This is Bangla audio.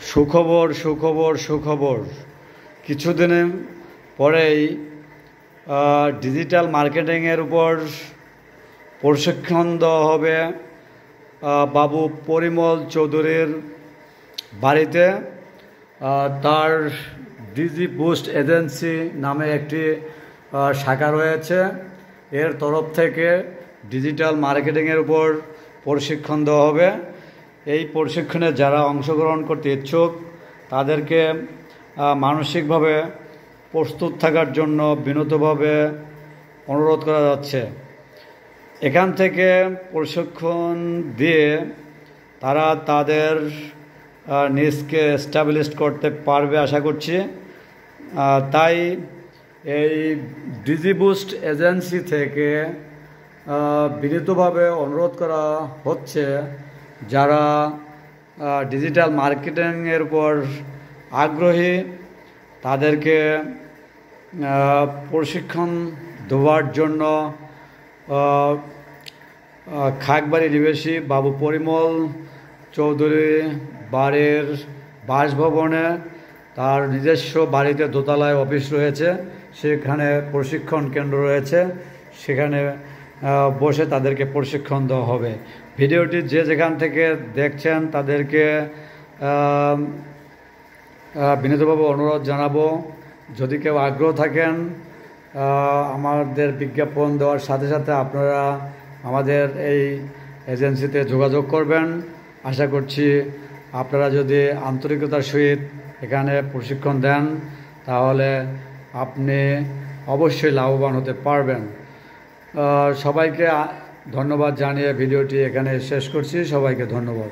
সুখবর সুখবর সুখবর কিছুদিন পরেই ডিজিটাল মার্কেটিংয়ের উপর প্রশিক্ষণ দেওয়া হবে বাবু পরিমল চৌধুরীর বাড়িতে। তার ডিজি বুস্ট এজেন্সি নামে একটি শাখা রয়েছে। এর তরফ থেকে ডিজিটাল মার্কেটিংয়ের উপর প্রশিক্ষণ দেওয়া হবে। এই প্রশিক্ষণে যারা অংশগ্রহণ করতে ইচ্ছুক তাদেরকে মানসিকভাবে প্রস্তুত থাকার জন্য বিনীতভাবে অনুরোধ করা যাচ্ছে। এখান থেকে প্রশিক্ষণ দিয়ে তারা তাদের নিজকে এস্টাবলিশ করতে পারবে আশা করছি। তাই এই ডিজি বুস্ট এজেন্সি থেকে বিনীতভাবে অনুরোধ করা হচ্ছে যারা ডিজিটাল মার্কেটিংয়ের উপর আগ্রহী তাদেরকে প্রশিক্ষণ দেওয়ার জন্য খাগবাড়ি নিবাসী বাবু পরিমল চৌধুরী বাড়ির বাসভবনে তার নিজস্ব বাড়িতে দোতলায় অফিস রয়েছে, সেখানে প্রশিক্ষণ কেন্দ্র রয়েছে, সেখানে বসে তাদেরকে প্রশিক্ষণ দেওয়া হবে। ভিডিওটি যে যেখান থেকে দেখছেন তাদেরকে বিনীতভাবে অনুরোধ জানাবো, যদি কেউ আগ্রহ থাকেন আমাদের বিজ্ঞাপন দেওয়ার সাথে সাথে আপনারা আমাদের এই এজেন্সিতে যোগাযোগ করবেন। আশা করছি আপনারা যদি আন্তরিকতার সহিত এখানে প্রশিক্ষণ দেন তাহলে আপনি অবশ্যই লাভবান হতে পারবেন। সবাইকে ধন্যবাদ জানিয়ে ভিডিওটি এখানে শেষ করছি। সবাইকে ধন্যবাদ।